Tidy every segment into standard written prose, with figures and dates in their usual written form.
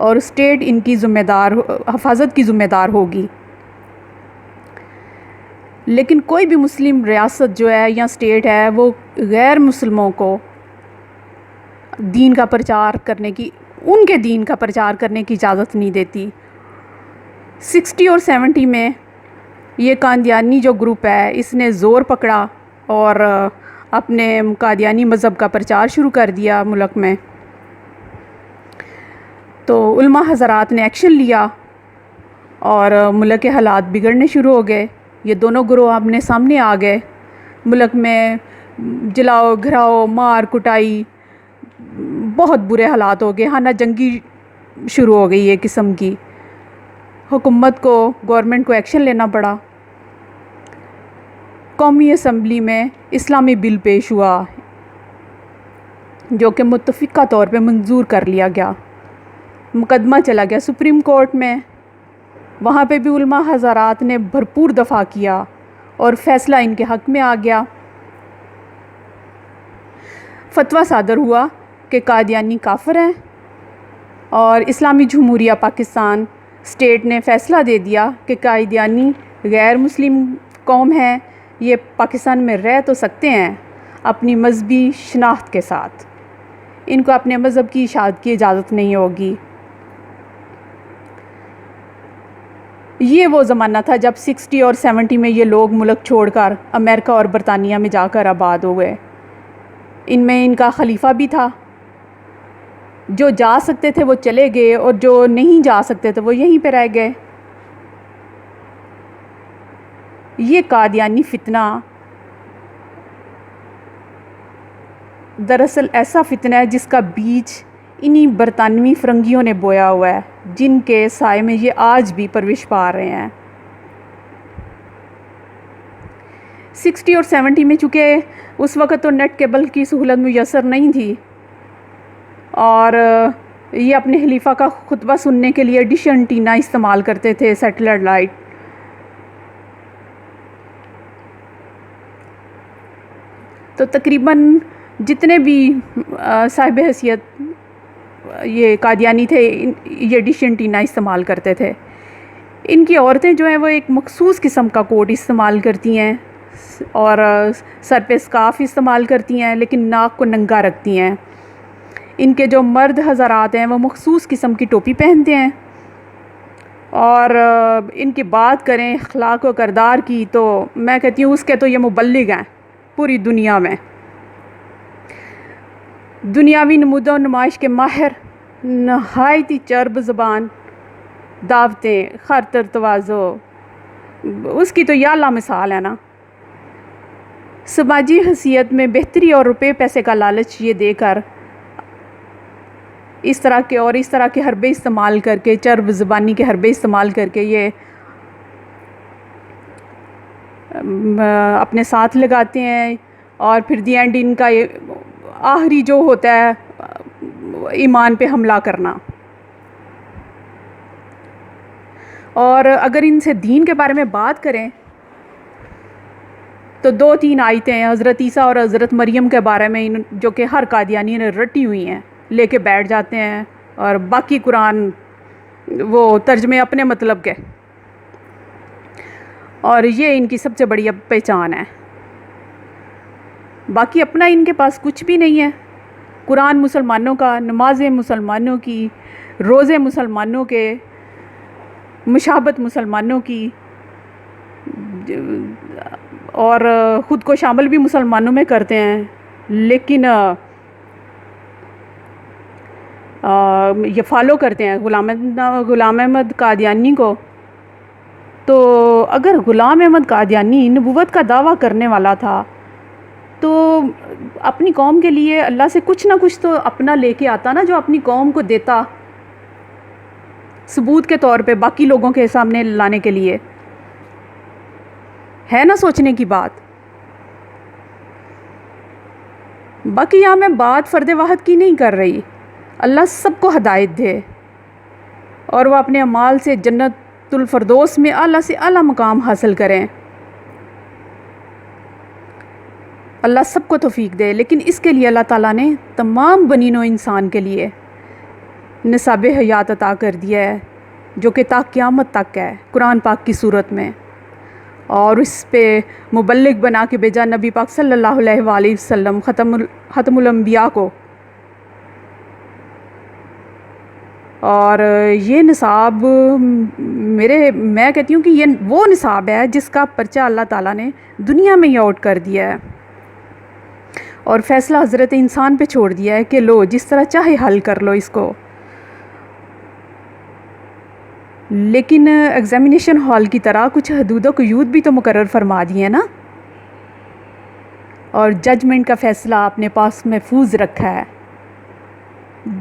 اور اسٹیٹ ان کی حفاظت کی ذمہ دار ہوگی. لیکن کوئی بھی مسلم ریاست جو ہے یا اسٹیٹ ہے وہ غیر مسلموں کو دین کا پرچار کرنے کی ان کے دین کا پرچار کرنے کی اجازت نہیں دیتی. 60 اور 70 میں یہ قادیانی جو گروپ ہے اس نے زور پکڑا اور اپنے قادیانی مذہب کا پرچار شروع کر دیا ملک میں. تو علماء حضرات نے ایکشن لیا اور ملک کے حالات بگڑنے شروع ہو گئے. یہ دونوں گروہ آمنے سامنے آ گئے. ملک میں جلاؤ گھراؤ مار کٹائی بہت برے حالات ہو گئے. خانہ جنگی شروع ہو گئی ایک قسم کی. حکومت کو گورنمنٹ کو ایکشن لینا پڑا. قومی اسمبلی میں اسلامی بل پیش ہوا جو کہ متفقہ طور پہ منظور کر لیا گیا. مقدمہ چلا گیا سپریم کورٹ میں. وہاں پہ بھی علماء حضرات نے بھرپور دفاع کیا اور فیصلہ ان کے حق میں آ گیا. فتویٰ صادر ہوا کہ قادیانی کافر ہیں اور اسلامی جمہوریہ پاکستان اسٹیٹ نے فیصلہ دے دیا کہ قادیانی غیر مسلم قوم ہے. یہ پاکستان میں رہ تو سکتے ہیں اپنی مذہبی شناخت کے ساتھ. ان کو اپنے مذہب کی اشاعت کی اجازت نہیں ہوگی. یہ وہ زمانہ تھا جب 60 اور 70 میں یہ لوگ ملک چھوڑ کر امریکہ اور برطانیہ میں جا کر آباد ہوئے. ان میں ان کا خلیفہ بھی تھا. جو جا سکتے تھے وہ چلے گئے اور جو نہیں جا سکتے تھے وہ یہیں پہ رہ گئے. یہ قادیانی فتنہ دراصل ایسا فتنہ ہے جس کا بیج انہی برطانوی فرنگیوں نے بویا ہوا ہے جن کے سائے میں یہ آج بھی پرورش پا رہے ہیں. 60 اور 70 میں چونکہ اس وقت تو نیٹ کیبل کی سہولت میسر نہیں تھی اور یہ اپنے خلیفہ کا خطبہ سننے کے لیے ڈش انٹینا استعمال کرتے تھے سیٹلائٹ لائٹ. تو تقریباً جتنے بھی صاحب حیثیت یہ قادیانی تھے یہ ڈش انٹینا استعمال کرتے تھے. ان کی عورتیں جو ہیں وہ ایک مخصوص قسم کا کوٹ استعمال کرتی ہیں اور سر پہ اسکارف استعمال کرتی ہیں لیکن ناک کو ننگا رکھتی ہیں. ان کے جو مرد حضرات ہیں وہ مخصوص قسم کی ٹوپی پہنتے ہیں. اور ان کی بات کریں اخلاق و کردار کی تو میں کہتی ہوں اس کے تو یہ مبلغ ہیں پوری دنیا میں. دنیاوی نمود و نمائش کے ماہر، نہایت ہی چرب زبان، دعوتیں، خاطر تواضع، اس کی تو یہ اعلیٰ مثال ہے نا. سماجی حیثیت میں بہتری اور روپے پیسے کا لالچ یہ دے کر اس طرح کے حربے استعمال کر کے چرب زبانی کے حربے استعمال کر کے یہ اپنے ساتھ لگاتے ہیں اور پھر دی اینڈ ان کا آخری جو ہوتا ہے ایمان پہ حملہ کرنا. اور اگر ان سے دین کے بارے میں بات کریں تو 2-3 آیتیں ہیں حضرت عیسیٰ اور حضرت مریم کے بارے میں جو کہ ہر قادیانی نے رٹی ہوئی ہیں لے کے بیٹھ جاتے ہیں اور باقی قرآن وہ ترجمے اپنے مطلب کے. اور یہ ان کی سب سے بڑی اب پہچان ہے. باقی اپنا ان کے پاس کچھ بھی نہیں ہے. قرآن مسلمانوں کا، نمازیں مسلمانوں کی، روزے مسلمانوں کے، مشابہت مسلمانوں کی، اور خود کو شامل بھی مسلمانوں میں کرتے ہیں. لیکن یہ فالو کرتے ہیں غلام احمد قادیانی کو. تو اگر غلام احمد قادیانی نبوت کا دعویٰ کرنے والا تھا تو اپنی قوم کے لیے اللہ سے کچھ نہ کچھ تو اپنا لے کے آتا نا جو اپنی قوم کو دیتا ثبوت کے طور پہ باقی لوگوں کے سامنے لانے کے لیے. ہے نا سوچنے کی بات. باقی یہاں میں بات فرد واحد کی نہیں کر رہی. اللہ سب کو ہدایت دے اور وہ اپنے اعمال سے جنت الفردوس میں اعلیٰ سے اعلیٰ مقام حاصل کریں. اللہ سب کو توفیق دے. لیکن اس کے لیے اللہ تعالیٰ نے تمام بنی نوع انسان کے لیے نصاب حیات عطا کر دیا ہے جو کہ تا قیامت تک ہے قرآن پاک کی صورت میں، اور اس پہ مبلغ بنا کے بھیجا نبی پاک صلی اللہ علیہ وآلہ وسلم ختم الانبیاء کو۔ اور یہ نصاب میں کہتی ہوں کہ یہ وہ نصاب ہے جس کا پرچہ اللہ تعالیٰ نے دنیا میں ہی آؤٹ کر دیا ہے، اور فیصلہ حضرت انسان پہ چھوڑ دیا ہے کہ لو جس طرح چاہے حل کر لو اس کو۔ لیکن ایگزامینیشن ہال کی طرح کچھ حدود و قیود بھی تو مقرر فرما دیے ہیں نا، اور ججمنٹ کا فیصلہ اپنے پاس محفوظ رکھا ہے۔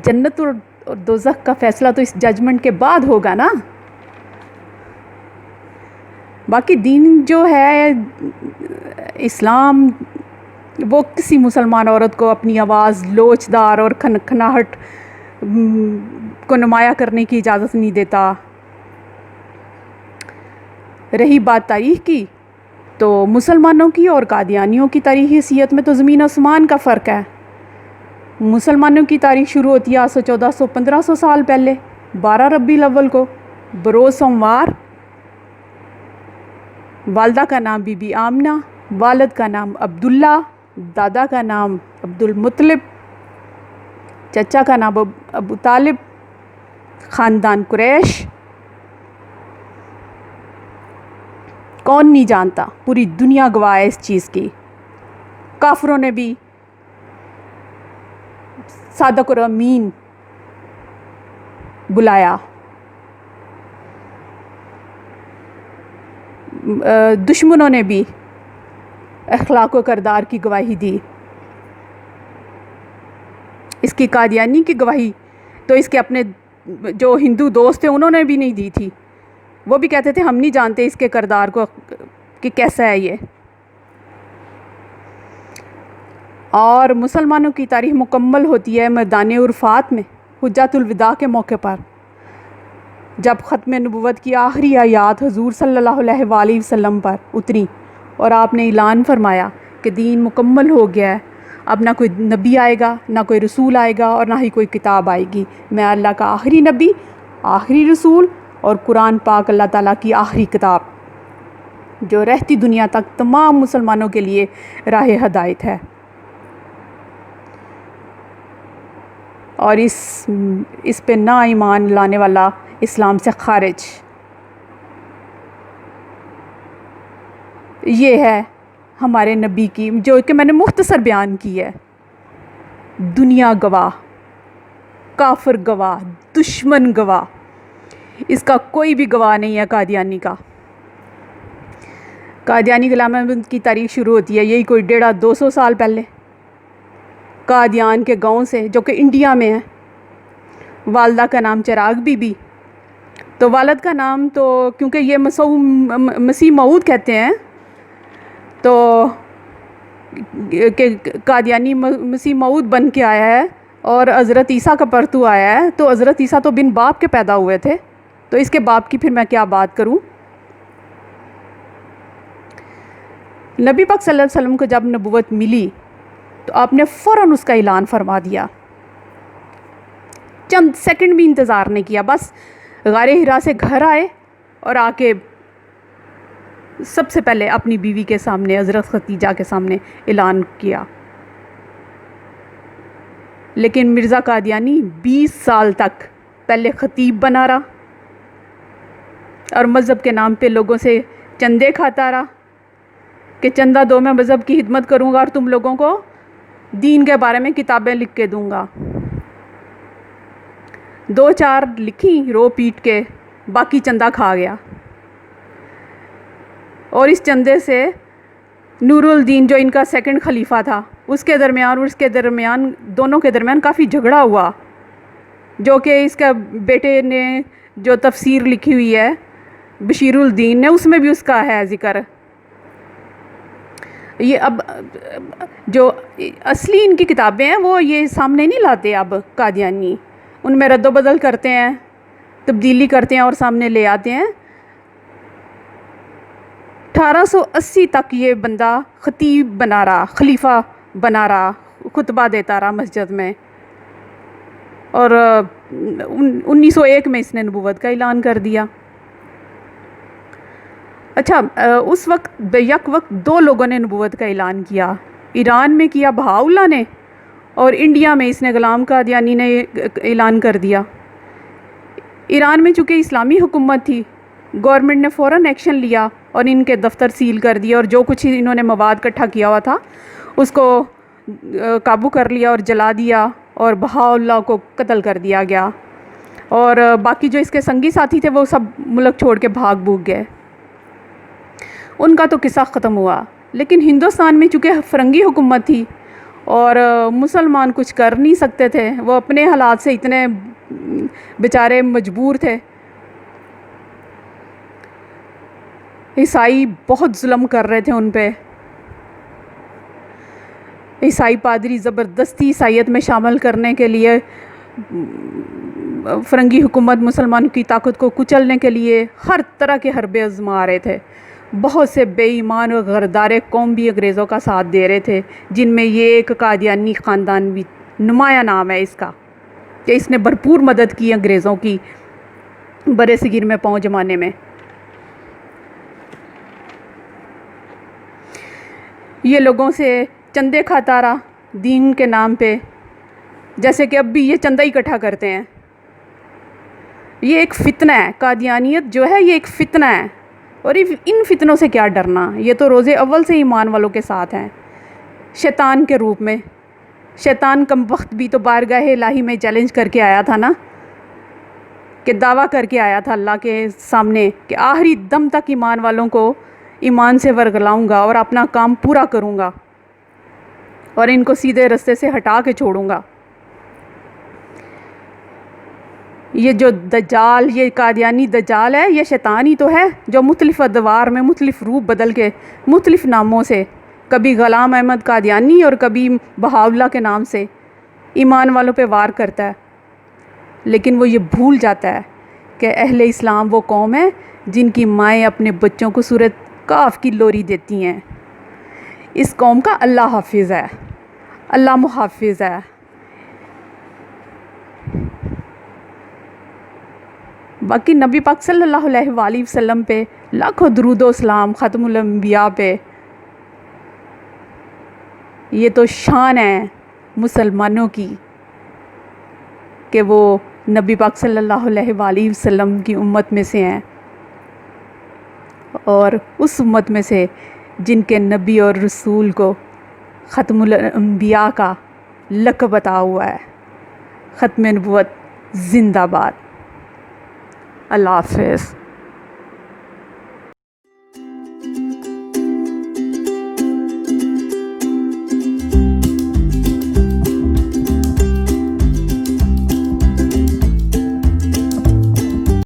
جنت اور دوزخ کا فیصلہ تو اس ججمنٹ کے بعد ہوگا نا۔ باقی دین جو ہے اسلام، وہ کسی مسلمان عورت کو اپنی آواز لوچدار اور کھنکھناہٹ کو نمایاں کرنے کی اجازت نہیں دیتا۔ رہی بات تاریخ کی، تو مسلمانوں کی اور قادیانیوں کی تاریخی حیثیت میں تو زمین آسمان کا فرق ہے۔ مسلمانوں کی تاریخ شروع ہوتی ہے 1400-1500 سال پہلے 12 ربیع الاول کو بروز سوموار۔ والدہ کا نام بی بی آمنہ، والد کا نام عبداللہ، دادا کا نام عبد المطلب، چچا کا نام ابو طالب، خاندان قریش۔ کون نہیں جانتا، پوری دنیا گواہ ہے اس چیز کی۔ کافروں نے بھی صادق اور امین بلایا، دشمنوں نے بھی اخلاق و کردار کی گواہی دی۔ اس کی قادیانی کی گواہی تو اس کے اپنے جو ہندو دوست تھے انہوں نے بھی نہیں دی تھی، وہ بھی کہتے تھے ہم نہیں جانتے اس کے کردار کو کہ کیسا ہے یہ۔ اور مسلمانوں کی تاریخ مکمل ہوتی ہے میدان عرفات میں حجۃ الوداع کے موقع پر، جب ختم نبوت کی آخری آیات حضور صلی اللہ علیہ وآلہ وسلم پر اتری اور آپ نے اعلان فرمایا کہ دین مکمل ہو گیا ہے، اب نہ کوئی نبی آئے گا، نہ کوئی رسول آئے گا، اور نہ ہی کوئی کتاب آئے گی۔ میں اللہ کا آخری نبی، آخری رسول، اور قرآن پاک اللہ تعالیٰ کی آخری کتاب جو رہتی دنیا تک تمام مسلمانوں کے لیے راہ ہدایت ہے۔ اور اس پہ نہ ایمان لانے والا اسلام سے خارج۔ یہ ہے ہمارے نبی کی، جو کہ میں نے مختصر بیان کی ہے۔ دنیا گواہ، کافر گواہ، دشمن گواہ، اس کا کوئی بھی گواہ نہیں ہے قادیانی کا۔ قادیانی غلامہ کی تاریخ شروع ہوتی ہے یہی کوئی 150-200 سال پہلے قادیان کے گاؤں سے، جو کہ انڈیا میں ہے۔ والدہ کا نام چراغ بی بی، تو والد کا نام تو کیونکہ یہ مسیح موعود کہتے ہیں، تو کہ قادیانی مسیح موعود بن کے آیا ہے اور حضرت عیسیٰ کا پرتو آیا ہے، تو حضرت عیسیٰ تو بن باپ کے پیدا ہوئے تھے، تو اس کے باپ کی پھر میں کیا بات کروں۔ نبی پاک صلی اللہ علیہ وسلم کو جب نبوت ملی تو آپ نے فوراً اس کا اعلان فرما دیا، چند سیکنڈ بھی انتظار نہیں کیا، بس غار حرا سے گھر آئے اور آ کے سب سے پہلے اپنی بیوی کے سامنے حضرت خدیجہ کے سامنے اعلان کیا۔ لیکن مرزا قادیانی 20 سال تک پہلے خطیب بنا رہا اور مذہب کے نام پہ لوگوں سے چندے کھاتا رہا کہ چندہ دو، میں مذہب کی خدمت کروں گا اور تم لوگوں کو دین کے بارے میں کتابیں لکھ کے دوں گا۔ 2-4 لکھی رو پیٹ کے، باقی چندہ کھا گیا، اور اس چندے سے نور الدین جو ان کا سیکنڈ خلیفہ تھا اس کے درمیان اور اس کے درمیان، دونوں کے درمیان کافی جھگڑا ہوا، جو کہ اس کا بیٹے نے جو تفسیر لکھی ہوئی ہے بشیر الدین نے، اس میں بھی اس کا ہے ذکر۔ یہ اب جو اصلی ان کی کتابیں ہیں وہ یہ سامنے نہیں لاتے اب قادیانی، ان میں رد و بدل کرتے ہیں، تبدیلی کرتے ہیں اور سامنے لے آتے ہیں۔ 1880 تک یہ بندہ خطیب بنا رہا، خلیفہ بنا رہا، خطبہ دیتا رہا مسجد میں، اور 1901 میں اس نے نبوت کا اعلان کر دیا۔ اچھا، اس وقت یک وقت 2 لوگوں نے نبوت کا اعلان کیا، ایران میں کیا بہاء اللہ نے، اور انڈیا میں اس نے غلام قادیانی نے اعلان کر دیا۔ ایران میں چونکہ اسلامی حکومت تھی، گورنمنٹ نے فوراً ایکشن لیا اور ان کے دفتر سیل کر دیے، اور جو کچھ انہوں نے مواد اکٹھا کیا ہوا تھا اس کو قابو کر لیا اور جلا دیا، اور بہاء اللہ کو قتل کر دیا گیا، اور باقی جو اس کے سنگی ساتھی تھے وہ سب ملک چھوڑ کے بھاگ بھوگ گئے۔ ان کا تو قصہ ختم ہوا، لیکن ہندوستان میں چونکہ فرنگی حکومت تھی اور مسلمان کچھ کر نہیں سکتے تھے، وہ اپنے حالات سے اتنے بیچارے مجبور تھے۔ عیسائی بہت ظلم کر رہے تھے ان پہ، عیسائی پادری زبردستی عیسائیت میں شامل کرنے کے لیے، فرنگی حکومت مسلمانوں کی طاقت کو کچلنے کے لیے ہر طرح کے حربے آزما رہے تھے۔ بہت سے بے ایمان اور غدار قوم بھی انگریزوں کا ساتھ دے رہے تھے، جن میں یہ ایک قادیانی خاندان بھی نمایاں نام ہے اس کا، کہ اس نے بھرپور مدد کی انگریزوں کی برِ صغیر میں پاؤں جمانے میں۔ یہ لوگوں سے چندے کھاتا رہا دین کے نام پہ، جیسے کہ اب بھی یہ چندہ اکٹھا کرتے ہیں۔ یہ ایک فتنہ ہے، قادیانیت جو ہے یہ ایک فتنہ ہے، اور ان فتنوں سے کیا ڈرنا، یہ تو روز اول سے ایمان والوں کے ساتھ ہیں، شیطان کے روپ میں۔ شیطان کم وقت بھی تو بارگاہ الہی میں چیلنج کر کے آیا تھا نا، کہ دعویٰ کر کے آیا تھا اللہ کے سامنے کہ آخری دم تک ایمان والوں کو ایمان سے ورگلاؤں گا اور اپنا کام پورا کروں گا، اور ان کو سیدھے رستے سے ہٹا کے چھوڑوں گا۔ یہ جو دجال، یہ قادیانی دجال ہے، یہ شیطان ہی تو ہے، جو مختلف ادوار میں مختلف روپ بدل کے مختلف ناموں سے، کبھی غلام احمد قادیانی اور کبھی بہاء اللہ کے نام سے ایمان والوں پہ وار کرتا ہے۔ لیکن وہ یہ بھول جاتا ہے کہ اہل اسلام وہ قوم ہے جن کی مائیں اپنے بچوں کو سورۃ کاف کی لوری دیتی ہیں۔ اس قوم کا اللہ حافظ ہے، اللہ محافظ ہے۔ باقی نبی پاک صلی اللہ علیہ وآلہ وسلم پہ لاکھوں درود و سلام، ختم الانبیاء پہ۔ یہ تو شان ہے مسلمانوں کی کہ وہ نبی پاک صلی اللہ علیہ وآلہ وسلم کی امت میں سے ہیں، اور اس امت میں سے جن کے نبی اور رسول کو ختم الانبیاء کا لقب عطا ہوا ہے۔ ختم نبوت زندہ باد۔ اللہ حافظ۔